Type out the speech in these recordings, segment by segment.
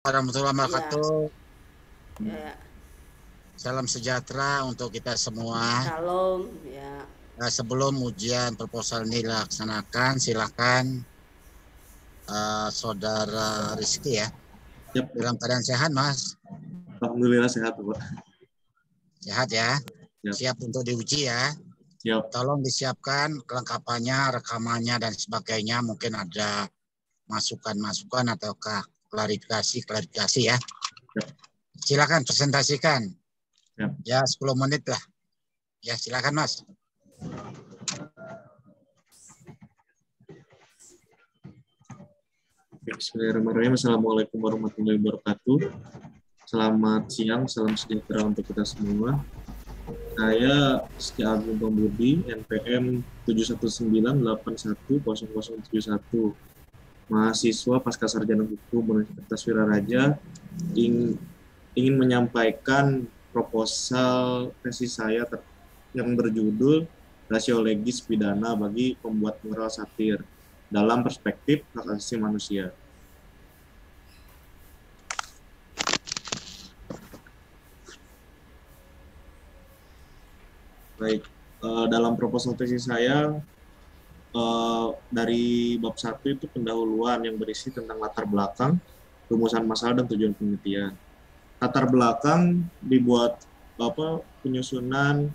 Warahmatullahi Ya, wabarakatuh. ya, Salam sejahtera untuk kita semua. shalom, ya. Sebelum ujian proposal ini dilaksanakan, silakan Saudara Rizky ya. Yap, Dalam keadaan sehat, Mas? Alhamdulillah sehat, Pak. Sehat ya? Yap. Siap untuk diuji ya? Yap. Tolong disiapkan kelengkapannya, rekamannya, dan sebagainya. Mungkin ada masukan-masukan atau klarifikasi ya. Yap. Silakan presentasikan. Yap. Ya, 10 menit lah. Ya, silakan, Mas. Bismillahirrahmanirrahim. Assalamualaikum warahmatullahi wabarakatuh. Selamat siang, salam sejahtera untuk kita semua. Saya Rizky Agung Pambudi, NPM 719810071, mahasiswa Pascasarjana Hukum Universitas Wiraraja, ingin menyampaikan proposal tesis saya yang berjudul Rasio Legis Pidana bagi Pembuat Moral Satir dalam Perspektif Hak Asasi Manusia. Baik, dalam proposal tesis saya dari bab 1 itu pendahuluan yang berisi tentang latar belakang, rumusan masalah, dan tujuan penelitian. Latar belakang dibuat penyusunan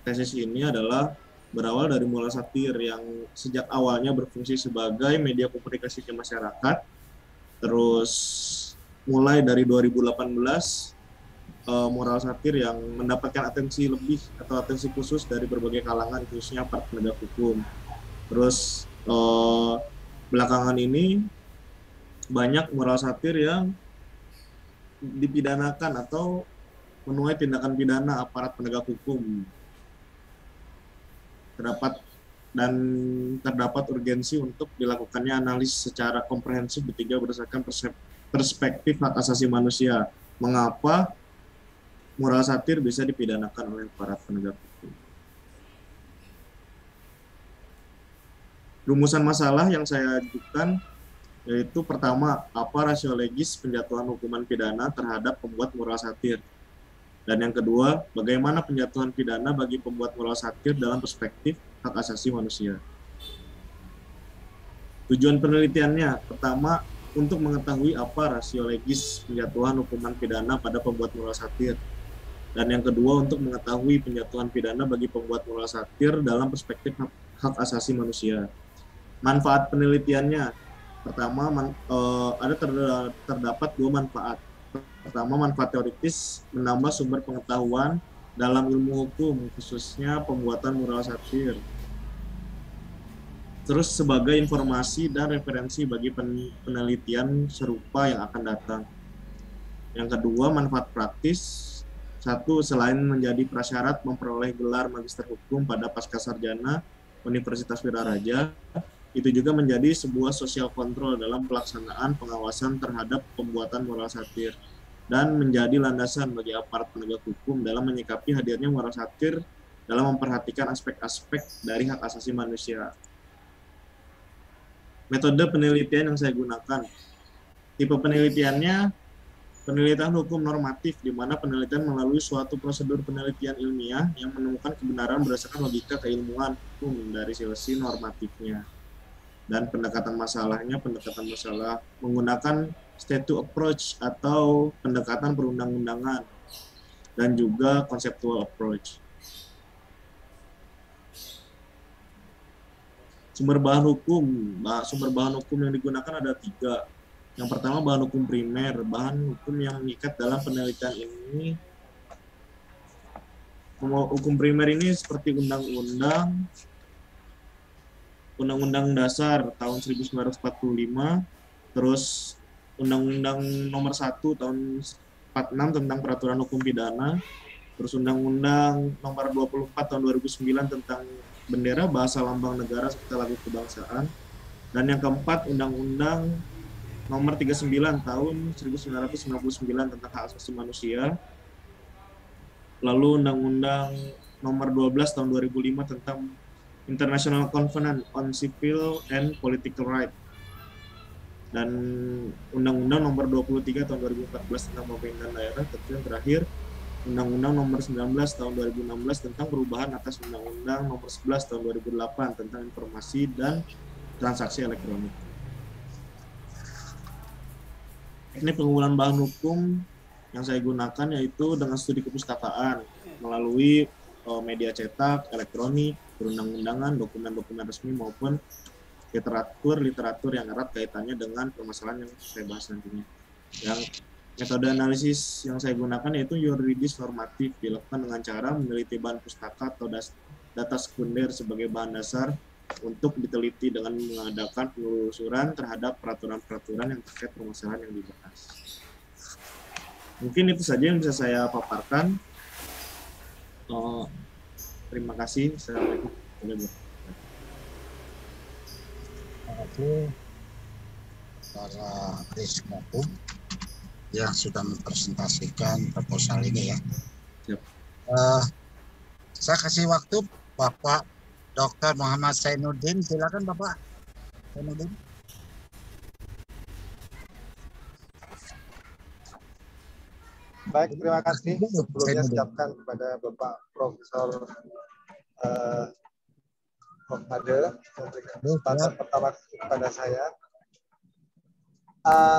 tesis ini adalah berawal dari moral satir yang sejak awalnya berfungsi sebagai media komunikasi ke masyarakat. Terus mulai dari 2018 moral satir yang mendapatkan atensi lebih atau atensi khusus dari berbagai kalangan, khususnya para penegak hukum. Terus belakangan ini banyak moral satir yang dipidanakan atau menuai tindakan pidana aparat penegak hukum. Terdapat urgensi untuk dilakukannya analisis secara komprehensif ketiga berdasarkan perspektif hak asasi manusia. Mengapa moral satir bisa dipidanakan oleh para penegak hukum? Rumusan masalah yang saya ajukan yaitu pertama, apa rasio legis penjatuhan hukuman pidana terhadap pembuat moral satir? Dan yang kedua, bagaimana penjatuhan pidana bagi pembuat moral satir dalam perspektif hak asasi manusia? Tujuan penelitiannya, pertama, untuk mengetahui apa rasio legis penjatuhan hukuman pidana pada pembuat moral satir. Dan yang kedua, untuk mengetahui penjatuhan pidana bagi pembuat moral satir dalam perspektif hak asasi manusia. Manfaat penelitiannya, pertama, terdapat dua manfaat. Pertama, manfaat teoritis, menambah sumber pengetahuan dalam ilmu hukum, khususnya pembuatan moral satir. Terus sebagai informasi dan referensi bagi penelitian serupa yang akan datang. Yang kedua, manfaat praktis. Satu, selain menjadi prasyarat memperoleh gelar Magister Hukum pada Pascasarjana Universitas Wiraraja, itu juga menjadi sebuah social control dalam pelaksanaan pengawasan terhadap pembuatan moral satir dan menjadi landasan bagi aparat penegak hukum dalam menyikapi hadirnya moral satir dalam memperhatikan aspek-aspek dari hak asasi manusia. Metode penelitian yang saya gunakan, tipe penelitiannya penelitian hukum normatif, di mana penelitian melalui suatu prosedur penelitian ilmiah yang menemukan kebenaran berdasarkan logika keilmuan hukum dari sisi normatifnya. Dan pendekatan masalah menggunakan statute approach atau pendekatan perundang-undangan, dan juga conceptual approach. Sumber bahan hukum yang digunakan ada 3. Yang pertama, bahan hukum primer, bahan hukum yang mengikat dalam penelitian ini. Hukum primer ini seperti Undang-Undang Dasar tahun 1945, terus Undang-Undang Nomor 1 tahun 46 tentang Peraturan Hukum Pidana, terus Undang-Undang Nomor 24 tahun 2009 tentang Bendera, Bahasa Lambang Negara, serta Lagu Kebangsaan, dan yang keempat, Undang-Undang Nomor 39 tahun 1999 tentang Hak Asasi Manusia, lalu Undang-Undang Nomor 12 tahun 2005 tentang International Covenant on Civil and Political Rights. dan Undang-Undang Nomor 23 Tahun 2014 tentang pemerintahan daerah, tentu yang terakhir Undang-Undang Nomor 19 Tahun 2016 tentang perubahan atas Undang-Undang Nomor 11 Tahun 2008 tentang informasi dan transaksi elektronik. Teknik pengumpulan bahan hukum yang saya gunakan yaitu dengan studi kepustakaan melalui media cetak, elektronik, perundang-undangan, dokumen-dokumen resmi maupun literatur yang erat kaitannya dengan permasalahan yang saya bahas nantinya. Yang metode analisis yang saya gunakan yaitu yuridis normatif, dilakukan dengan cara meneliti bahan pustaka atau data sekunder sebagai bahan dasar untuk diteliti dengan mengadakan penelusuran terhadap peraturan-peraturan yang terkait permasalahan yang dibahas. Mungkin itu saja yang bisa saya paparkan. Terima kasih. Assalamualaikum. Terima kasih para Rismokum yang sudah mempresentasikan proposal ini ya. Siap. Saya kasih waktu Bapak Dr. Muhammad Zainuddin, silakan Bapak Zainuddin. Baik, terima kasih sebelumnya siapkan kepada Bapak Profesor Made memberikan kesempatan pertama kepada saya.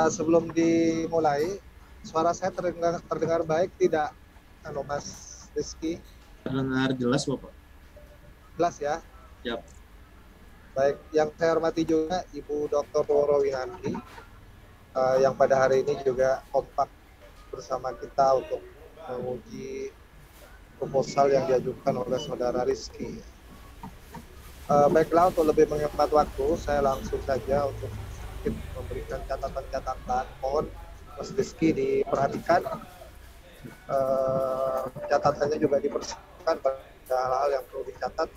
Sebelum dimulai, suara saya terdengar baik tidak, Mas Rizky? Terdengar jelas Bapak. Jelas ya? Siap. Baik, yang saya hormati juga Ibu Dr. Roro Winandi, yang pada hari ini juga kompak bersama kita untuk menguji proposal yang diajukan oleh Saudara Rizky. Baiklah, untuk lebih menghemat waktu, saya langsung saja untuk memberikan catatan-catatan. Mohon Mas Rizky diperhatikan. Catatannya juga dipersiapkan pada hal-hal yang perlu dicatat.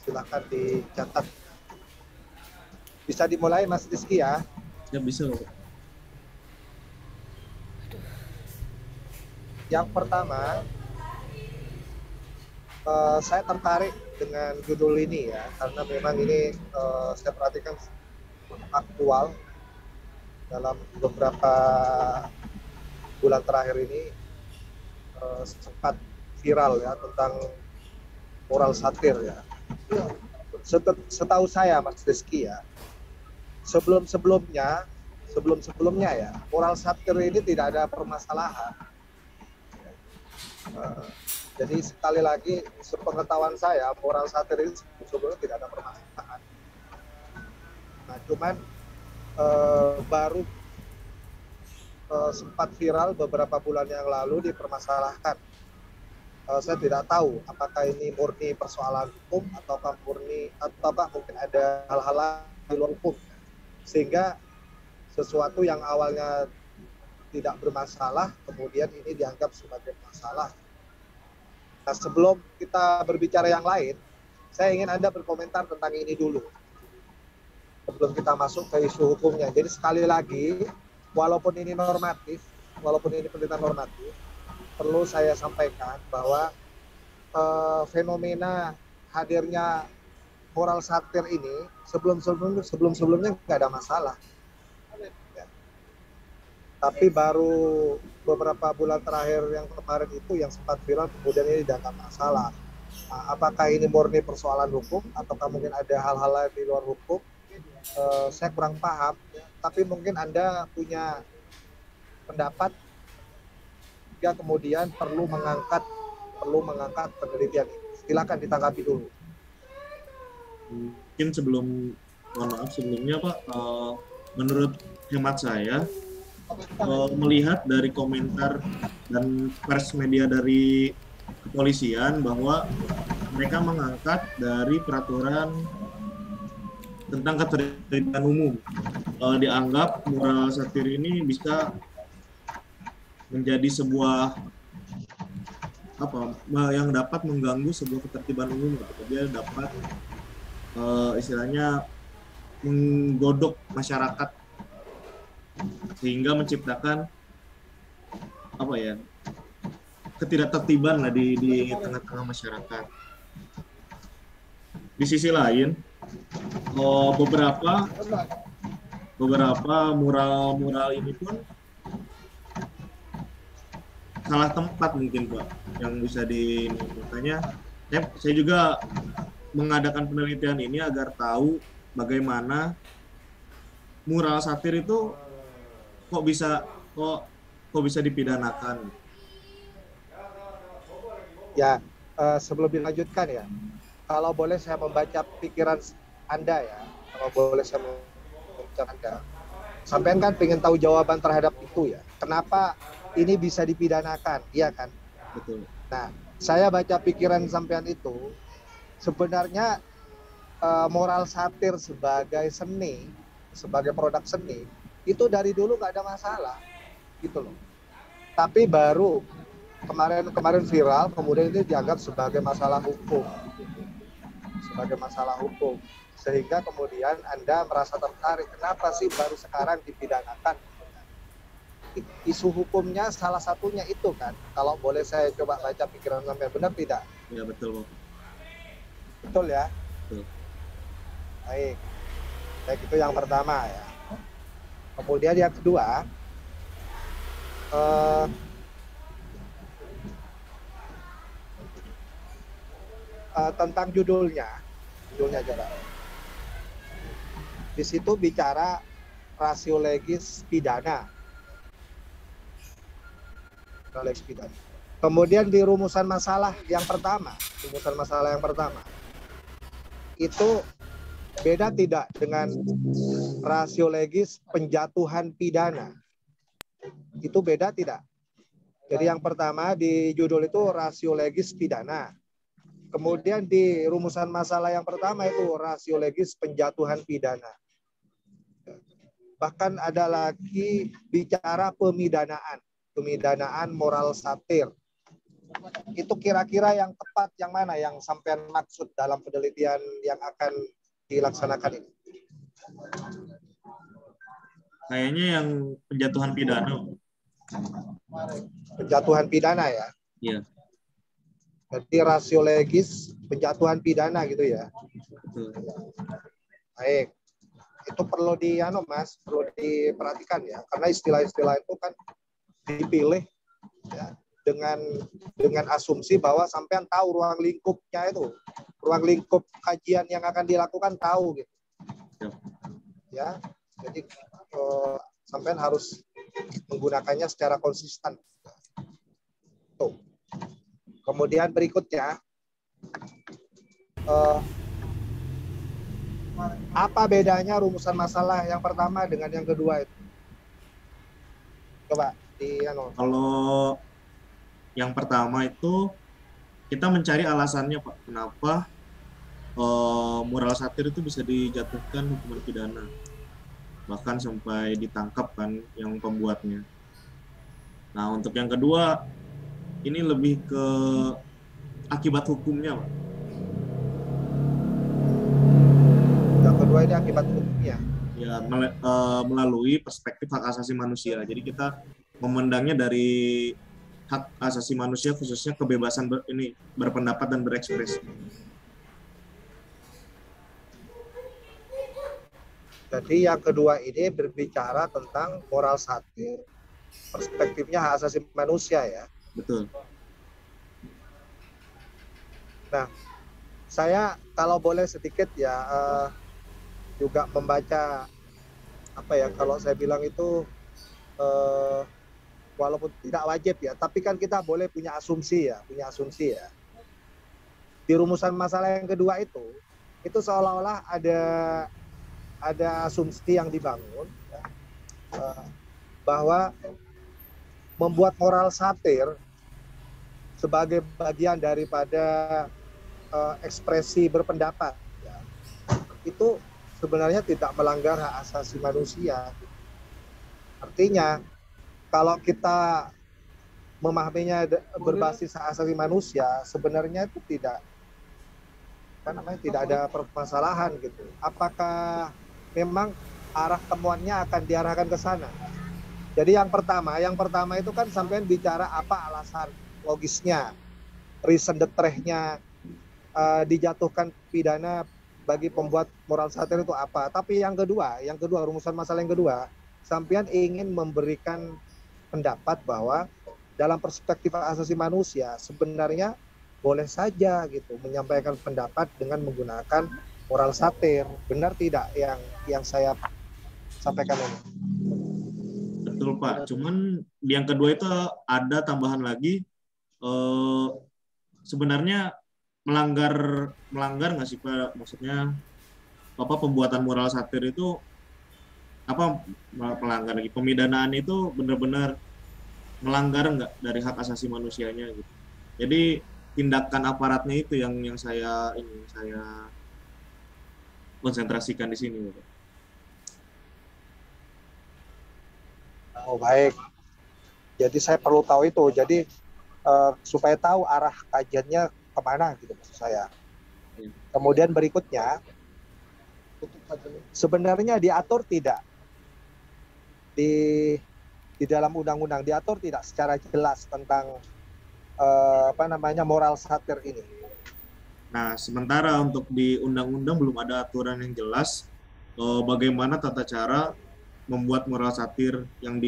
Silakan dicatat. Bisa dimulai Mas Rizky ya? Ya bisa Bapak. Yang pertama, saya tertarik dengan judul ini ya, karena memang ini saya perhatikan aktual dalam beberapa bulan terakhir ini, sempat viral ya tentang moral satir ya. Setahu saya Mas Rizky ya, sebelum-sebelumnya ya, moral satir ini tidak ada permasalahan. Jadi sekali lagi sepengetahuan saya, moral satir ini sebetulnya tidak ada permasalahan. Nah, cuman baru sempat viral beberapa bulan yang lalu dipermasalahkan. Saya tidak tahu apakah ini murni persoalan hukum ataukah mungkin ada hal-hal di luar hukum, sehingga sesuatu yang awalnya tidak bermasalah kemudian ini dianggap sebagai masalah. Nah, sebelum kita berbicara yang lain, saya ingin Anda berkomentar tentang ini dulu sebelum kita masuk ke isu hukumnya. Jadi sekali lagi, walaupun ini normatif, walaupun ini penelitian normatif, perlu saya sampaikan bahwa fenomena hadirnya moral satir ini sebelum-sebelumnya nggak ada masalah. Tapi baru beberapa bulan terakhir yang kemarin itu yang sempat viral kemudian ini dianggap masalah. Nah, apakah ini murni persoalan hukum ataukah mungkin ada hal-hal lain di luar hukum? Saya kurang paham, ya. Tapi mungkin Anda punya pendapat jika kemudian perlu mengangkat penelitian ini. Silakan ditanggapi dulu. Mungkin mohon maaf sebelumnya Pak, menurut hemat saya, melihat dari komentar dan pers media dari kepolisian bahwa mereka mengangkat dari peraturan tentang ketertiban umum, dianggap moral satir ini bisa menjadi sebuah yang dapat mengganggu sebuah ketertiban umum, dia dapat istilahnya menggodok masyarakat sehingga menciptakan ketidaktertiban lah di tengah-tengah masyarakat. Di sisi lain, beberapa beberapa mural-mural ini pun salah tempat mungkin Pak yang bisa di makanya saya juga mengadakan penelitian ini agar tahu bagaimana mural satir itu kok bisa dipidanakan. Ya, sebelum dilanjutkan ya, kalau boleh saya membaca pikiran Anda ya, kalau boleh saya membaca Anda. Sampean kan pengen tahu jawaban terhadap itu ya. Kenapa ini bisa dipidanakan, iya kan? Betul. Nah, saya baca pikiran sampean itu, sebenarnya moral satir sebagai seni, sebagai produk seni, itu dari dulu nggak ada masalah, gitu loh. Tapi baru kemarin viral, kemudian ini dianggap sebagai masalah hukum, sehingga kemudian Anda merasa tertarik, kenapa sih baru sekarang dipidanakan? Isu hukumnya salah satunya itu kan. Kalau boleh saya coba baca pikiran sampai benar tidak? Ya betul. Betul ya? Betul. Baik. Baik, itu yang pertama ya. Kemudian yang kedua, tentang judulnya coba. Di situ bicara rasio legis pidana. Kemudian di rumusan masalah yang pertama itu beda tidak dengan rasio legis penjatuhan pidana? Itu beda tidak? Jadi yang pertama di judul itu rasio legis pidana. Kemudian di rumusan masalah yang pertama itu rasio legis penjatuhan pidana. Bahkan ada lagi bicara pemidanaan moral satir. Itu kira-kira yang tepat yang mana yang sampean maksud dalam penelitian yang akan dilaksanakan ini? Kayaknya yang penjatuhan pidana. Penjatuhan pidana ya? Iya. Jadi rasio legis penjatuhan pidana gitu ya? Betul. Baik. Itu perlu perlu diperhatikan ya, karena istilah-istilah itu kan dipilih ya, dengan asumsi bahwa sampean tahu ruang lingkupnya itu, ruang lingkup kajian yang akan dilakukan tahu gitu. Ya, jadi sampean harus menggunakannya secara konsisten. Tuh. Kemudian berikutnya, apa bedanya rumusan masalah yang pertama dengan yang kedua itu? Coba Kalau yang pertama itu kita mencari alasannya Pak, kenapa moral satir itu bisa dijatuhkan hukuman pidana, bahkan sampai ditangkap kan yang pembuatnya. Nah untuk yang kedua ini lebih ke akibat hukumnya Pak. Yang kedua ini akibat hukumnya. Ya melalui perspektif hak asasi manusia. Jadi kita memandangnya dari hak asasi manusia, khususnya kebebasan berpendapat dan berekspresi. Jadi yang kedua ini berbicara tentang moral satir, perspektifnya hak asasi manusia ya. Betul. Nah, saya kalau boleh sedikit ya juga membaca kalau saya bilang itu walaupun tidak wajib ya, tapi kan kita boleh punya asumsi ya. Di rumusan masalah yang kedua itu seolah-olah ada asumsi yang dibangun ya, bahwa membuat moral satir sebagai bagian daripada ekspresi berpendapat ya, itu sebenarnya tidak melanggar hak asasi manusia. Artinya kalau kita memahaminya berbasis hak asasi manusia, sebenarnya itu tidak ada permasalahan gitu. Apakah memang arah temuannya akan diarahkan ke sana? Jadi yang pertama itu kan sampean bicara apa alasan logisnya, reason the track-nya dijatuhkan pidana bagi pembuat moral satir itu apa. Tapi yang kedua, rumusan masalah yang kedua, sampean ingin memberikan pendapat bahwa dalam perspektif asasi manusia sebenarnya boleh saja gitu menyampaikan pendapat dengan menggunakan moral satir. Benar tidak yang saya sampaikan ini? Betul Pak. Cuman yang kedua itu ada tambahan lagi. Sebenarnya melanggar nggak sih Pak? Maksudnya pembuatan moral satir itu melanggar lagi, pemidanaan itu benar-benar melanggar nggak dari hak asasi manusianya gitu. Jadi tindakan aparatnya itu yang saya konsentrasikan di sini Pak. Oh baik. Jadi saya perlu tahu itu. Jadi supaya tahu arah kajiannya kemana gitu maksud saya. Kemudian berikutnya, sebenarnya diatur tidak di dalam undang-undang, diatur tidak secara jelas tentang moral satir ini. Nah, sementara untuk di undang-undang belum ada aturan yang jelas bagaimana tata cara membuat moral satir yang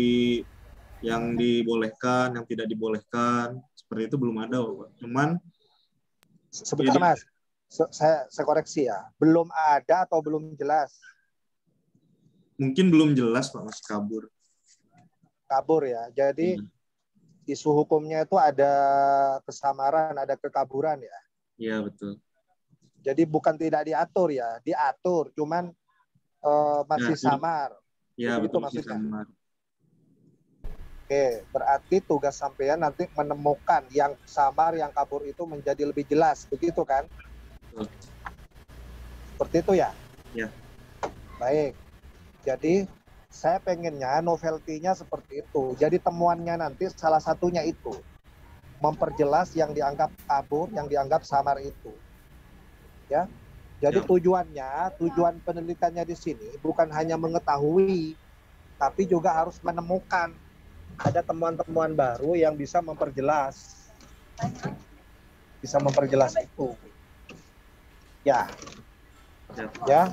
dibolehkan, yang tidak dibolehkan, seperti itu belum ada, Pak. Cuman sebentar Mas, saya koreksi ya, belum ada atau belum jelas? Mungkin belum jelas Pak, masih kabur ya. Jadi isu hukumnya itu ada kesamaran, ada kekaburan ya. Iya betul. Jadi bukan tidak diatur ya, diatur, cuman masih samar. Iya betul, masih samar. Oke, berarti tugas sampean nanti menemukan yang samar, yang kabur itu menjadi lebih jelas, begitu kan? Betul. Seperti itu ya? Ya. Baik. Jadi saya pengennya novelty-nya seperti itu. Jadi temuannya nanti salah satunya itu memperjelas yang dianggap kabur, yang dianggap samar itu. Ya. Jadi tujuan penelitiannya di sini bukan hanya mengetahui, tapi juga harus menemukan ada temuan-temuan baru yang bisa memperjelas. Bisa memperjelas itu. Ya. Ya.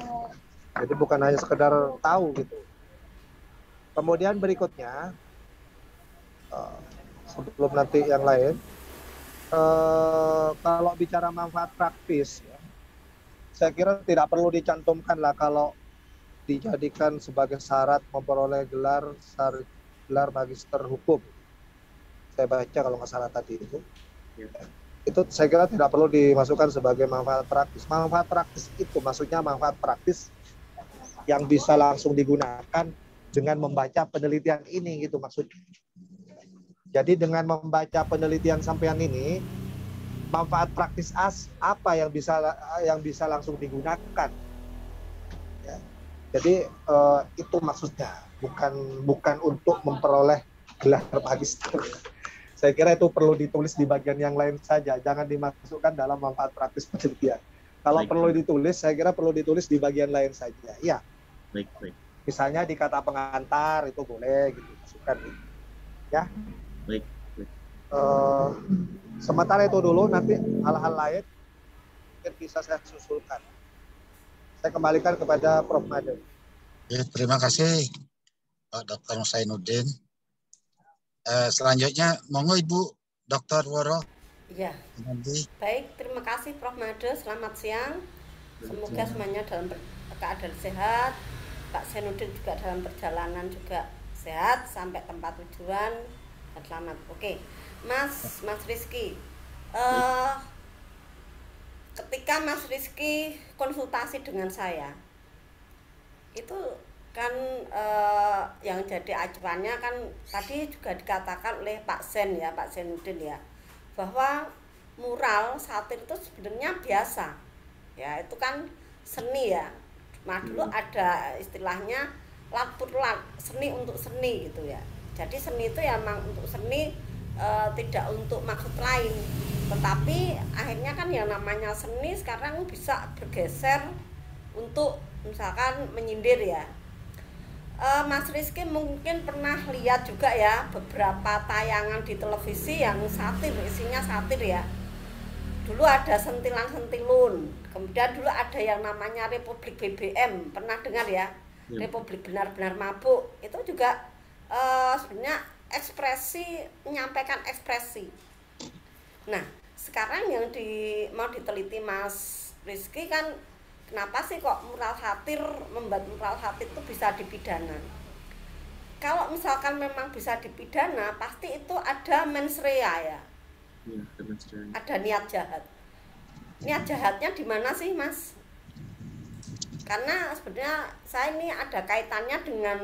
Jadi bukan hanya sekedar tahu gitu. Kemudian berikutnya, sebelum nanti yang lain, kalau bicara manfaat praktis, ya, saya kira tidak perlu dicantumkan lah kalau dijadikan sebagai syarat memperoleh gelar magister hukum. Saya baca kalau nggak salah tadi itu. Ya. Itu saya kira tidak perlu dimasukkan sebagai manfaat praktis. Manfaat praktis itu maksudnya manfaat praktis yang bisa langsung digunakan dengan membaca penelitian ini gitu maksudnya. Jadi dengan membaca penelitian sampean ini, manfaat praktis apa yang bisa langsung digunakan. Ya. Jadi itu maksudnya, bukan untuk memperoleh gelar magister. Saya kira itu perlu ditulis di bagian yang lain saja, jangan dimasukkan dalam manfaat praktis penelitian. Kalau perlu ditulis, saya kira perlu ditulis di bagian lain saja. Iya. Baik. Misalnya di kata pengantar itu boleh gitu masukkan. Ya. Baik. Sementara itu dulu, nanti hal-hal lain mungkin bisa saya susulkan. Saya kembalikan kepada Prof. Made. Ya, terima kasih Pak Dr. Musainuddin. Selanjutnya, monggo Ibu Dr. Woro. Ya. Baik, terima kasih Prof. Made. Selamat siang. Semoga semuanya dalam keadaan sehat. Pak Zainuddin juga dalam perjalanan juga sehat sampai tempat tujuan dan selamat. Oke, Mas Rizky, ketika Mas Rizky konsultasi dengan saya, itu kan yang jadi acuannya kan tadi juga dikatakan oleh Pak Zainuddin ya, bahwa mural satir itu sebenarnya biasa, ya itu kan seni ya. Nah dulu ada istilahnya seni untuk seni gitu ya. Jadi seni itu ya memang untuk seni, tidak untuk maksud lain. Tetapi akhirnya kan yang namanya seni sekarang bisa bergeser untuk misalkan menyindir ya. Mas Rizky mungkin pernah lihat juga ya beberapa tayangan di televisi yang satir, isinya satir ya. dulu ada sentilan-sentilun, kemudian dulu ada yang namanya Republik BBM, pernah dengar ya? Republik benar-benar mabuk, itu juga sebenarnya ekspresi, menyampaikan ekspresi. Nah, sekarang yang mau diteliti Mas Rizky kan, kenapa sih kok membuat mural satir itu bisa dipidana? Kalau misalkan memang bisa dipidana, pasti itu ada mens rea ya. Ada niat jahat. Niat jahatnya di mana sih, Mas? Karena sebenarnya saya ini ada kaitannya dengan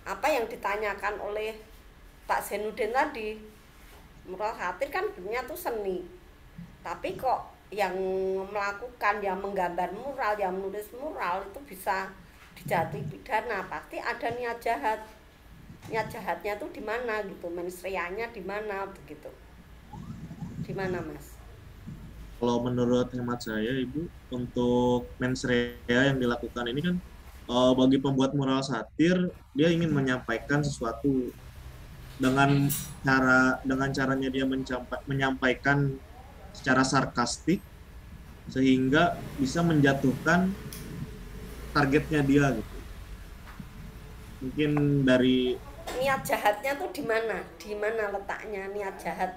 apa yang ditanyakan oleh Pak Zainuddin tadi. Mural satir kan sebenarnya itu seni. Tapi kok yang melakukan, yang menggambar mural, yang menulis mural itu bisa dijatuhi pidana, pasti ada niat jahat. Niat jahatnya tuh di mana gitu, mens rea-nya di mana begitu. Di mana, Mas? Kalau menurut hemat saya, Ibu, untuk mens rea yang dilakukan ini kan bagi pembuat mural satir, dia ingin menyampaikan sesuatu dengan caranya dia menyampaikan secara sarkastik sehingga bisa menjatuhkan targetnya dia gitu. Mungkin dari niat jahatnya tuh di mana? Di mana letaknya niat jahat?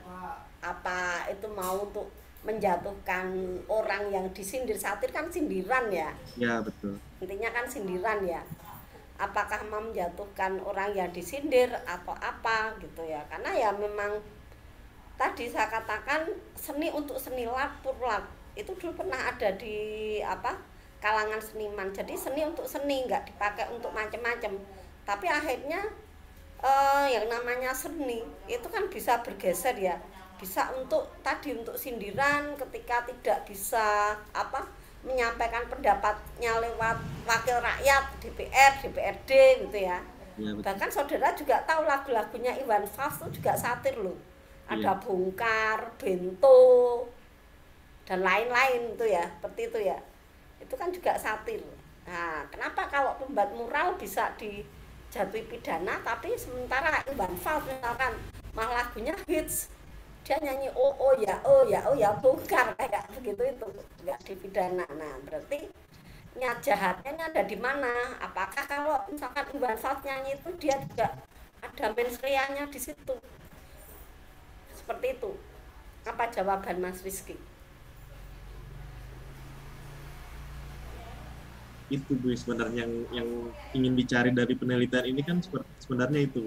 Apa itu mau untuk menjatuhkan orang yang disindir? Satir kan sindiran ya? Ya, betul. Intinya kan sindiran ya. Apakah mau menjatuhkan orang yang disindir atau apa gitu ya? Karena ya memang tadi saya katakan seni untuk seni purlat itu dulu pernah ada di kalangan seniman. Jadi seni untuk seni, nggak dipakai untuk macam-macam. Tapi akhirnya yang namanya seni itu kan bisa bergeser ya, bisa untuk sindiran ketika tidak bisa menyampaikan pendapatnya lewat wakil rakyat, DPR, DPRD gitu ya. Bahkan saudara juga tahu lagu-lagunya Iwan Fals itu juga satir loh. Ada Bongkar, Bento dan lain-lain itu ya, seperti itu ya. Itu kan juga satir. Nah, kenapa kalau pembuat mural bisa dijatuhi pidana, tapi sementara Iwan Fals misalkan malah lagunya hits, dia nyanyi oh ya Bongkar kayak begitu, itu nggak dipidana. Nah, berarti niat jahatnya ada di mana? Apakah kalau misalkan Iwan Fals nyanyi itu dia juga ada mens rea-nya di situ? Seperti itu. Apa jawaban Mas Rizky? Itu Bu, sebenarnya yang ingin dicari dari penelitian ini kan sebenarnya itu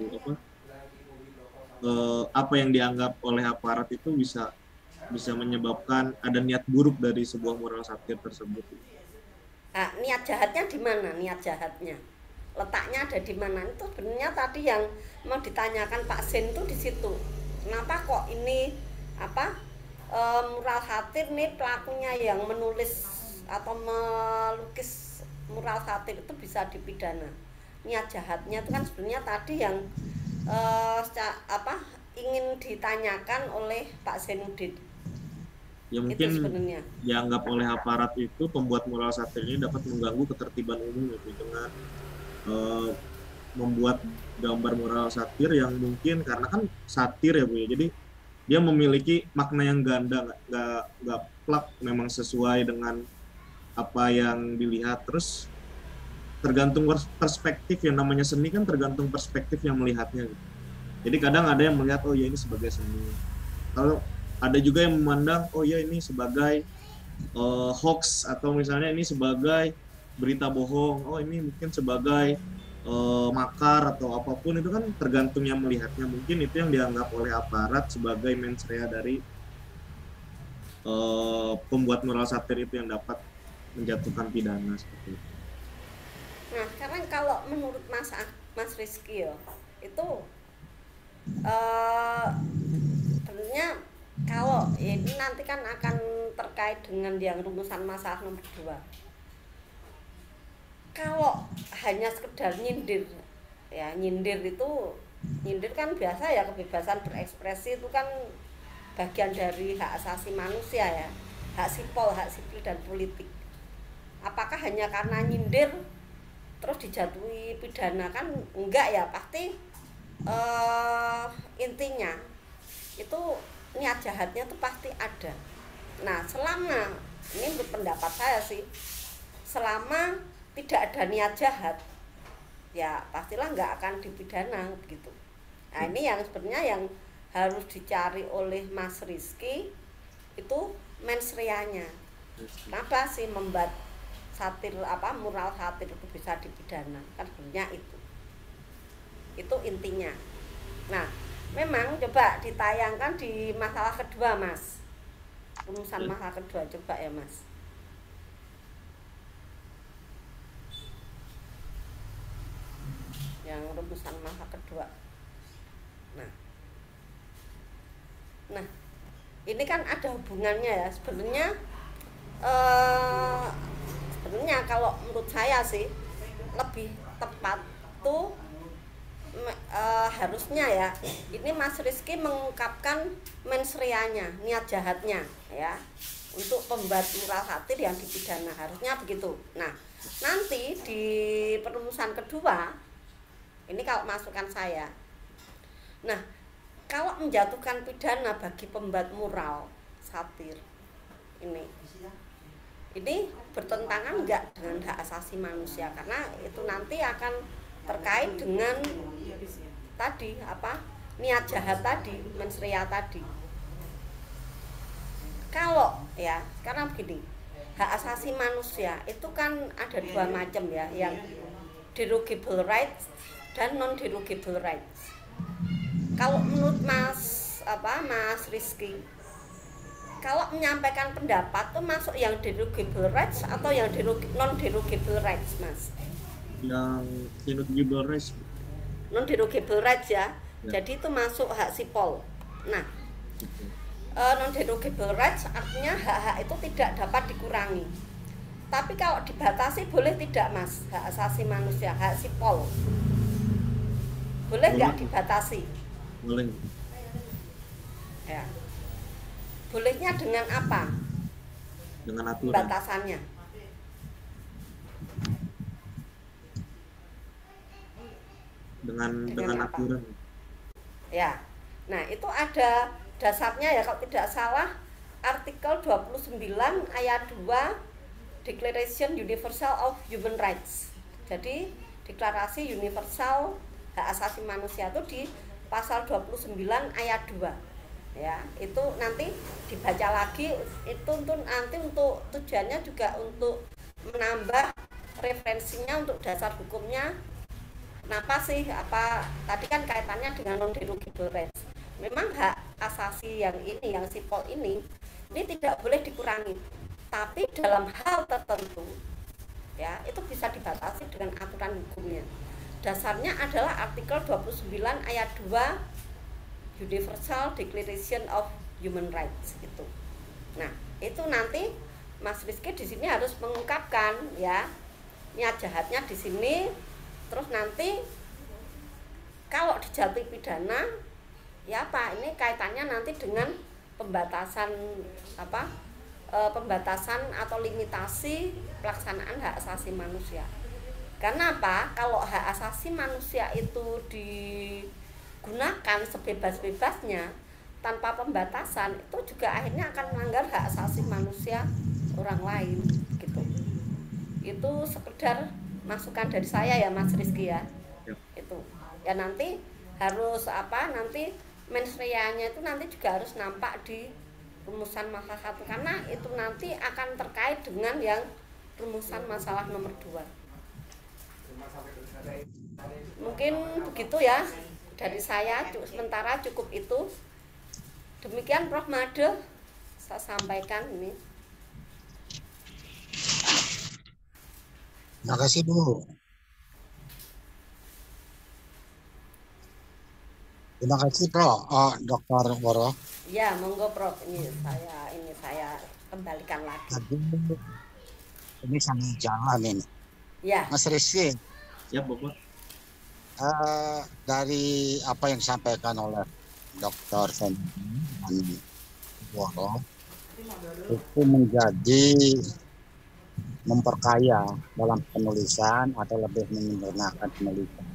apa yang dianggap oleh aparat itu bisa menyebabkan ada niat buruk dari sebuah mural satir tersebut. Nah, niat jahatnya di mana? Niat jahatnya letaknya ada di mana? Itu sebenarnya tadi yang mau ditanyakan Pak Zain itu di situ. Kenapa kok ini mural satir nih pelakunya yang menulis atau melukis mural satir itu bisa dipidana? Niat jahatnya itu kan sebenarnya tadi yang ingin ditanyakan oleh Pak Zainuddin. Ya mungkin dianggap oleh aparat itu pembuat mural satir ini dapat mengganggu ketertiban umum gitu, dengan membuat gambar mural satir yang mungkin karena kan satir ya Bu ya, jadi dia memiliki makna yang ganda, nggak plak memang sesuai dengan apa yang dilihat. Terus tergantung perspektif, yang namanya seni kan tergantung perspektif yang melihatnya gitu. Jadi kadang ada yang melihat oh ya ini sebagai seni, kalau ada juga yang memandang oh ya ini sebagai hoax, atau misalnya ini sebagai berita bohong, oh ini mungkin sebagai makar atau apapun. Itu kan tergantung yang melihatnya. Mungkin itu yang dianggap oleh aparat sebagai mens rea dari pembuat mural satir itu yang dapat menjatuhkan pidana seperti itu. Nah, sekarang kalau menurut Mas Rizky itu sebenarnya kalau ini nanti kan akan terkait dengan yang rumusan masalah nomor 2. Kalau hanya sekedar nyindir ya, nyindir kan biasa ya, kebebasan berekspresi itu kan bagian dari hak asasi manusia ya, hak sipil dan politik. Apakah hanya karena nyindir terus dijatuhi pidana? Kan enggak ya, pasti intinya itu niat jahatnya tuh pasti ada. Nah, selama ini menurut pendapat saya sih, selama tidak ada niat jahat, ya pastilah nggak akan dipidana gitu. Nah, ini yang sebenarnya yang harus dicari oleh Mas Rizky itu mens reanya. Kenapa sih membuat satir mural satir itu bisa dipidana? Kan sebenarnya itu intinya. Nah, memang coba ditayangkan di masalah kedua, Mas. Rumusan masalah kedua coba ya, Mas. Yang rumusan masalah kedua. Nah, ini kan ada hubungannya ya. Sebenarnya kalau menurut saya sih lebih tepat tuh harusnya ya ini Mas Rizky mengungkapkan mens reanya, niat jahatnya ya untuk pembuat mural satir yang dipidana, harusnya begitu. Nah, nanti di perumusan kedua ini kalau masukan saya, nah kalau menjatuhkan pidana bagi pembuat mural satir ini bertentangan enggak dengan hak asasi manusia, karena itu nanti akan terkait dengan tadi niat jahat tadi, mens rea tadi. Kalau ya, karena begini, hak asasi manusia itu kan ada dua macam ya, yang derogable rights dan non derogable rights. Kalau menurut Mas Rizky, kalau menyampaikan pendapat tuh masuk yang derogable rights atau yang non derogable rights, Mas? Yang derogable rights. Non derogable rights ya. Jadi itu masuk hak sipol. Nah, non derogable rights artinya hak-hak itu tidak dapat dikurangi. Tapi kalau dibatasi boleh tidak, Mas? Hak asasi manusia, hak sipol. Boleh nggak dibatasi? Boleh. Ya. Bolehnya dengan apa? Dengan aturan. Batasannya. Dengan aturan. Ya. Nah, itu ada dasarnya ya kalau tidak salah artikel 29 ayat 2 Declaration Universal of Human Rights. Jadi, deklarasi universal hak asasi manusia itu di pasal 29 ayat 2. Ya, itu nanti dibaca lagi, itu nanti untuk tujuannya juga untuk menambah referensinya untuk dasar hukumnya. Kenapa sih tadi kan kaitannya dengan non derogable rights. Memang hak asasi yang yang sipol ini tidak boleh dikurangi, tapi dalam hal tertentu ya itu bisa dibatasi dengan aturan hukumnya. Dasarnya adalah artikel 29 ayat 2 Universal Declaration of Human Rights itu. Nah, itu nanti Mas Rizky di sini harus mengungkapkan ya niat jahatnya di sini. Terus nanti kalau dijatuhi pidana ya ini kaitannya nanti dengan pembatasan pembatasan atau limitasi pelaksanaan hak asasi manusia. Karena kalau hak asasi manusia itu digunakan sebebas-bebasnya tanpa pembatasan, itu juga akhirnya akan melanggar hak asasi manusia orang lain gitu. Itu sekedar masukan dari saya ya, Mas Rizky ya. Itu ya nanti harus nanti mens rea-nya itu nanti juga harus nampak di rumusan masalah 1, karena itu nanti akan terkait dengan yang rumusan masalah nomor 2. Mungkin begitu ya dari saya, sementara cukup itu. Demikian Prof. Made saya sampaikan ini. Terima kasih Bu. Terima kasih Prof. Dr. Woro. Ya, monggo Prof. Ini saya kembalikan lagi. Ini sambil jalan ini. Ya. Mas Rizky. Ya, Bapak. Dari apa yang disampaikan oleh Dr. Fendi Woro itu menjadi memperkaya dalam penulisan atau lebih menyempurnakan penulisan.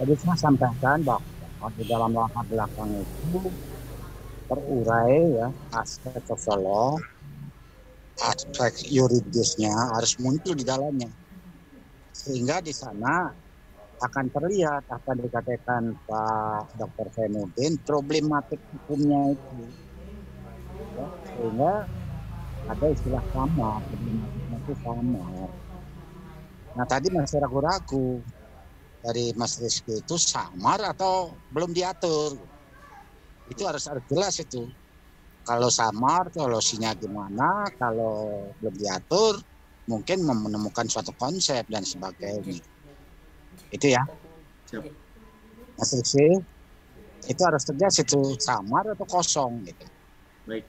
Jadi saya sampaikan bahwa di dalam latar belakang itu terurai ya aspek sosiolog, aspek yuridisnya harus muncul di dalamnya, sehingga di sana akan terlihat apa dikatakan Pak Dr. Zainuddin problematik hukumnya itu, ya, sehingga ada istilah sama, problematiknya itu sama. Nah tadi masih ragu-ragu dari Mas Rizky itu samar atau belum diatur, itu harus jelas itu. Kalau samar, solusinya gimana? Kalau belum diatur, mungkin menemukan suatu konsep dan sebagainya. Itu ya, Siap. Mas Rizky, itu harus tegas itu samar atau kosong gitu. Baik.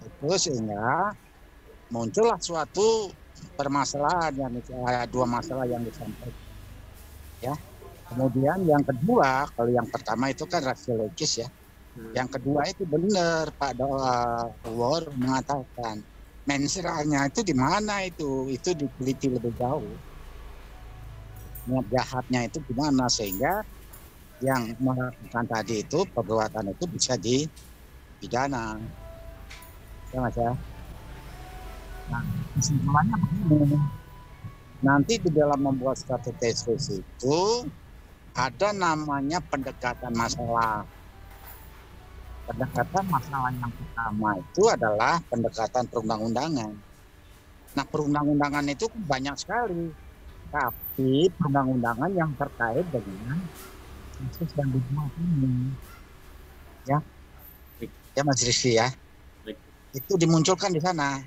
Itu sehingga muncullah suatu permasalahan yang dua masalah yang disampaikan. Ya. Kemudian yang kedua, kalau yang pertama itu kan rasiologis ya. Yang kedua itu benar Pak War mengatakan mensranya itu di mana itu diteliti lebih jauh. Niat jahatnya itu gimana sehingga yang melakukan tadi itu perbuatan itu bisa dipidana. Ya Mas ya. Nah, kesimpulannya begini. Nanti di dalam membuat suatu tesis itu ada namanya pendekatan masalah. Pendekatan masalah yang pertama itu adalah pendekatan perundang-undangan. Nah, perundang-undangan itu banyak sekali. Tapi perundang-undangan yang terkait dengan kasus yang dibuat ini. Ya. Ya Mas Rizky ya. Itu dimunculkan di sana.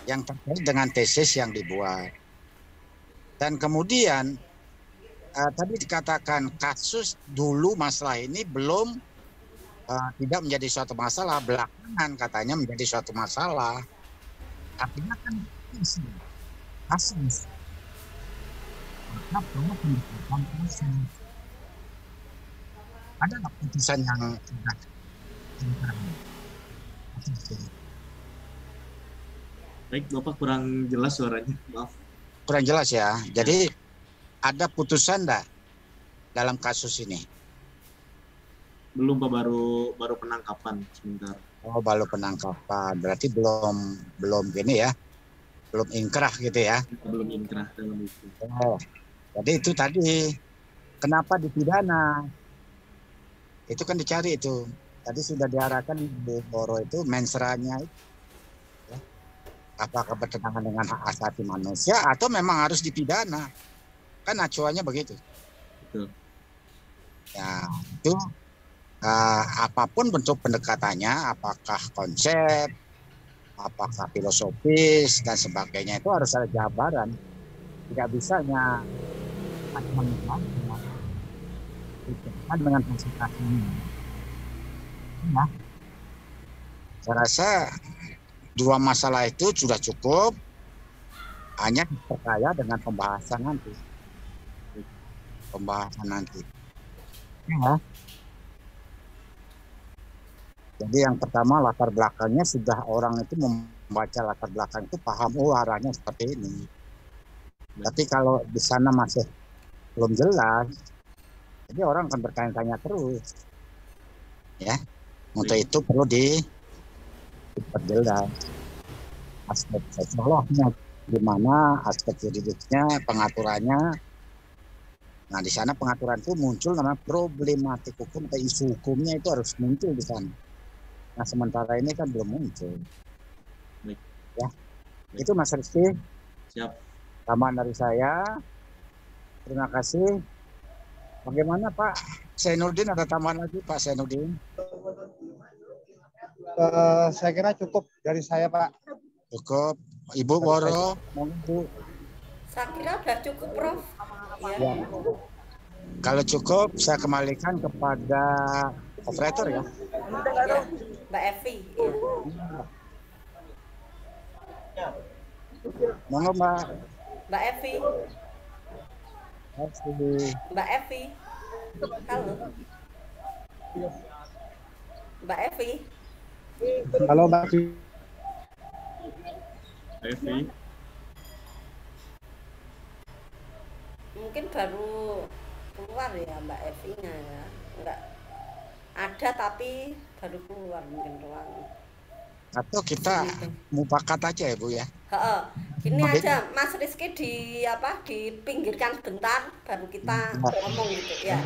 Yang terkait dengan tesis yang dibuat. Dan kemudian tadi dikatakan kasus dulu masalah ini belum tidak menjadi suatu masalah, belakangan katanya menjadi suatu masalah. Artinya kan kasus. Maka perlu pendekatan kasus. Ada nggak putusan yang sudah Baik, Bapak kurang jelas suaranya, maaf. Kurang jelas ya. Jadi ada putusan enggak dalam kasus ini? Belum Pak, baru penangkapan sebentar. Oh, baru penangkapan. Berarti belum gini ya. Belum ingkrah gitu ya. Belum inkrah dalam itu. Oh. Jadi itu tadi kenapa dipidana? Itu kan dicari itu. Tadi sudah diarahkan di Boro itu mensranya itu. Ya. Apakah bertentangan dengan hak asasi manusia atau memang harus dipidana? Kan acuannya begitu. Betul. Ya, itu apapun bentuk pendekatannya, apakah konsep, apakah filosofis dan sebagainya itu harus ada jabaran. Tidak bisa hanya dengan konsultasi ini. Ya. Saya rasa dua masalah itu sudah cukup, hanya diperkaya dengan pembahasan nanti. Ya. Jadi yang pertama latar belakangnya sudah orang itu membaca latar belakang itu paham arahnya seperti ini. Tapi kalau di sana masih belum jelas, jadi orang akan bertanya-tanya terus. Ya, untuk itu perlu diperjelas aspek sosiolognya, gimana aspek juridisnya, pengaturannya. Nah di sana pengaturan itu muncul namanya problematik hukum atau isu hukumnya itu harus muncul di sana. Nah sementara ini kan belum muncul. Baik. Ya, itu Mas Rizky. Siap. Tambahan dari saya. Terima kasih. Bagaimana Pak Zainuddin, ada tambahan lagi Pak Zainuddin? Saya kira cukup dari saya Pak. Cukup. Ibu Woro, mohon Bu. Saya kira sudah cukup Prof. Ya. Kalau cukup saya kembalikan kepada operator ya. Ya, Mbak Evi. Ya. Monggo Mbak. Mbak Evi. Mbak Evi. Halo. Mbak Evi. Halo Mbak Evi. Mungkin baru keluar ya Mbak Evi-nya ya. Enggak ada ada tapi baru keluar mungkin ruang. Atau kita mufakat aja ya Bu ya. Heeh. Gini aja Mas Rizky dipinggirkan sebentar baru kita ngomong gitu ya.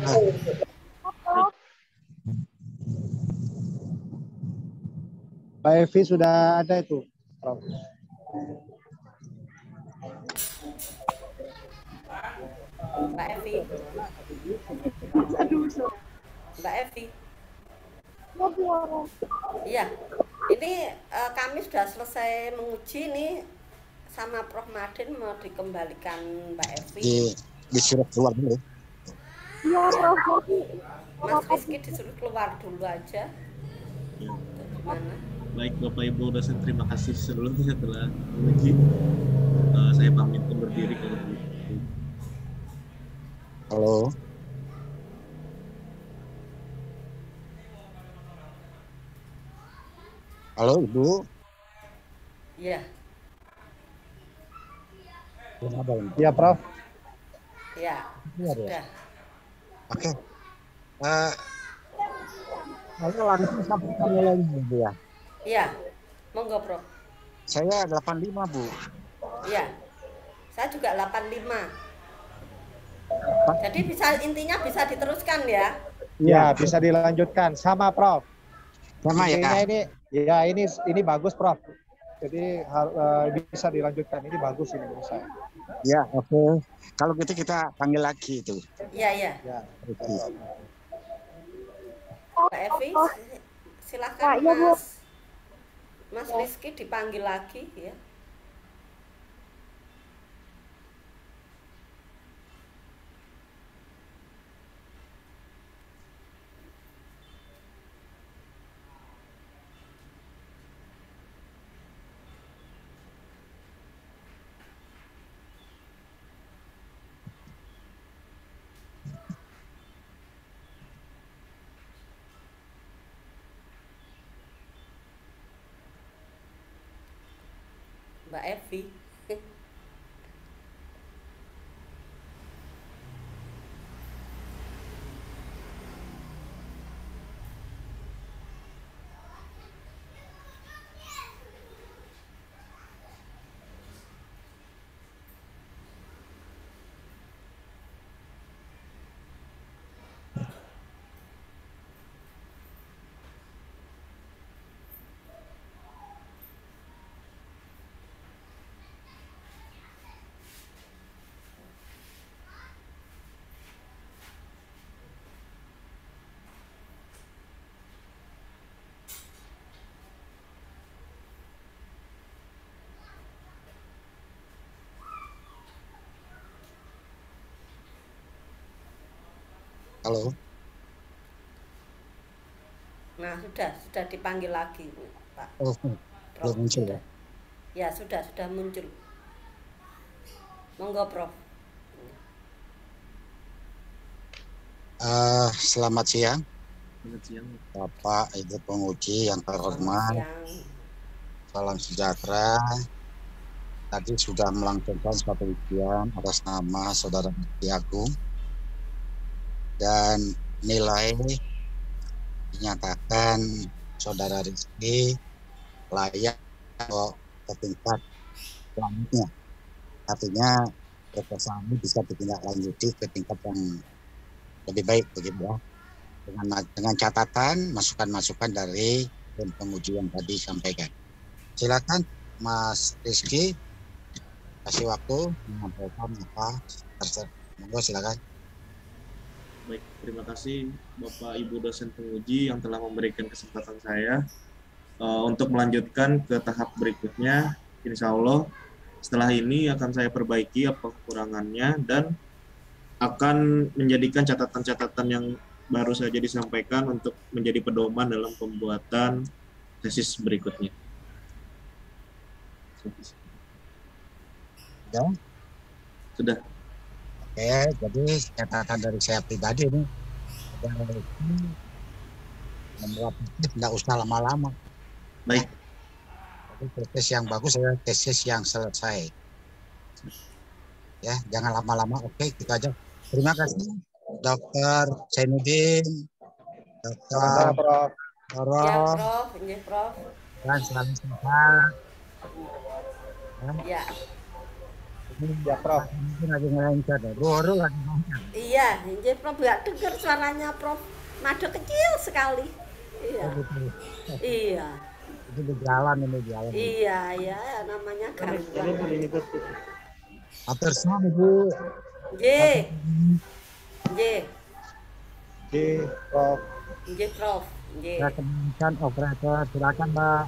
Pak Evi sudah ada itu, Prof. Mbak Evi. Mbak Evi. Iya. Ini kami sudah selesai menguji nih sama Prof Madin mau dikembalikan Mbak Evi. Disuruh keluar dulu. Iya, Prof. Mas Rizky disuruh keluar dulu aja. Ya. Gimana? Baik Bapak Ibu dosen, terima kasih sebelumnya telah menguji. Saya pamit undur diri kalau begitu. Halo. Halo Ibu. Iya. Kenapa ini? Iya, Prof. Iya. Sudah. Oke. Lalu langsung sampai tanya lagi Bu ya. Iya. Monggo, Prof. Saya 85 Bu. Iya. Saya juga 85. Jadi intinya bisa diteruskan ya. Iya, bisa dilanjutkan sama Prof. Sama ya. Intinya ini bagus, Prof. Jadi bisa dilanjutkan. Ini bagus ini menurut saya. Ya, oke. Kalau gitu kita panggil lagi itu. Iya, iya. Ya. Mbak Evi, silakan Ya, Bu. Mas Rizky dipanggil lagi ya. Mbak Evi. Halo. Nah, sudah dipanggil lagi, Pak. Oh, belum muncul ya. Ya, sudah muncul. Monggo, Prof. Selamat siang, Selamat siang. Bapak Ibu penguji yang terhormat. Yang Salam sejahtera. Tadi sudah melangsungkan suatu ujian atas nama Saudara Rizky Agung dan nilai dinyatakan Saudara Rizky layak ke tingkat selanjutnya. Artinya proposal ini bisa ditindaklanjuti ke tingkat yang lebih baik begitu ya. Dengan catatan masukan-masukan dari tim penguji yang tadi sampaikan. Silakan Mas Rizky, kasih waktu menyampaikan apa terserah. Monggo silakan. Baik, terima kasih Bapak Ibu dosen penguji yang telah memberikan kesempatan saya untuk melanjutkan ke tahap berikutnya. Insya Allah setelah ini akan saya perbaiki apa kekurangannya dan akan menjadikan catatan-catatan yang baru saja disampaikan untuk menjadi pedoman dalam pembuatan tesis berikutnya. Ya. Sudah. Oke, jadi catatan dari saya pribadi ini membuat tesis tidak usah lama-lama. Baik. Jadi tesis yang bagus adalah tesis yang selesai. Ya, jangan lama-lama. Oke, gitu aja. Terima kasih Dr. Zainuddin, Sama-sama, Prof. Ya, Prof, Prof. Nggih, Prof. dan selalu sehat. Ya. Ini Ya, Prof. mungkin lagi ngelancar ya. Guru lagi ngelancar. Iya, nggih, Prof. Nggak dengar suaranya, Prof. Nada kecil sekali. Iya. Oh, gitu. Iya. Itu di jalan ini jalan. Iya, ya, namanya gangguan. Hampir semua Bu. Nggih. Nggih. Di Prof. Nggih, Prof. Nggih. Saya kembalikan operator, silakan Mbak.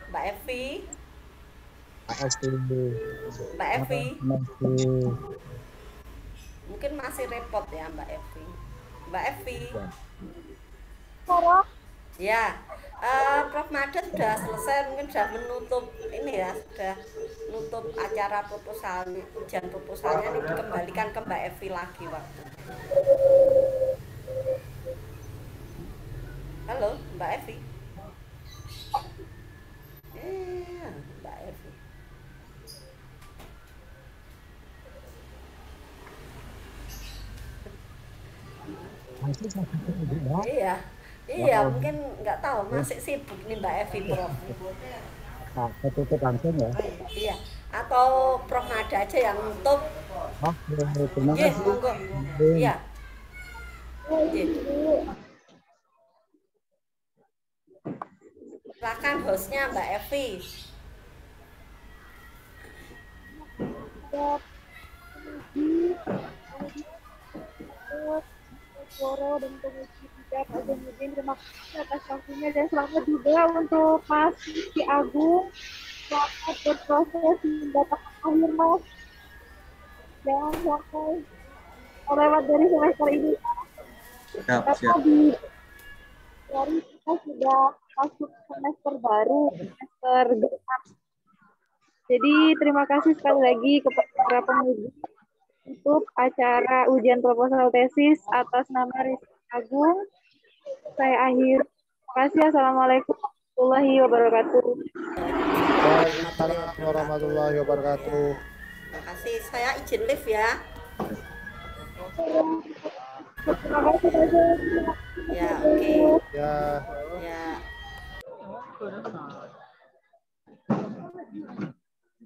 Mbak Evi. Pak Esti. Mbak Evi. Masih. Mungkin masih repot ya Mbak Evi. Mbak Evi. Prof. Ya. Prof Mada sudah selesai, mungkin sudah menutup ini ya, sudah menutup acara proposalnya, ujian proposalnya ini dikembalikan ke Mbak Evi lagi waktu. Halo, Mbak Evi. Mbak Evi. Masih sakit Ibu ya. Iya. Iya, mungkin nggak tahu masih sibuk nih Mbak Evi, Prof. Nah, ketutup langsung ya. Iya. Atau Prof Mada aja yang nutup. Oke, terima Iya, kasih. monggo. Iya. Iya. Silakan hostnya Mbak Evi. Suara dan komisi 3 Pak Zainuddin, terima kasih atas waktunya dan selamat juga untuk Mas Rizky Agung, selamat berproses hingga tahap akhir Mas, jangan sampai lewat dari semester ini. Siap, Karena siap. di dari kita sudah masuk semester baru, semester genap. Jadi terima kasih sekali lagi kepada para penguji untuk acara ujian proposal tesis atas nama Rizky Agung. Saya akhir. Terima kasih. Assalamualaikum warahmatullahi wabarakatuh. Waalaikumsalam warahmatullahi wabarakatuh. Terima kasih. Saya izin live ya. Terima kasih Pak Zainuddin. Ya, oke. Ya. Ya.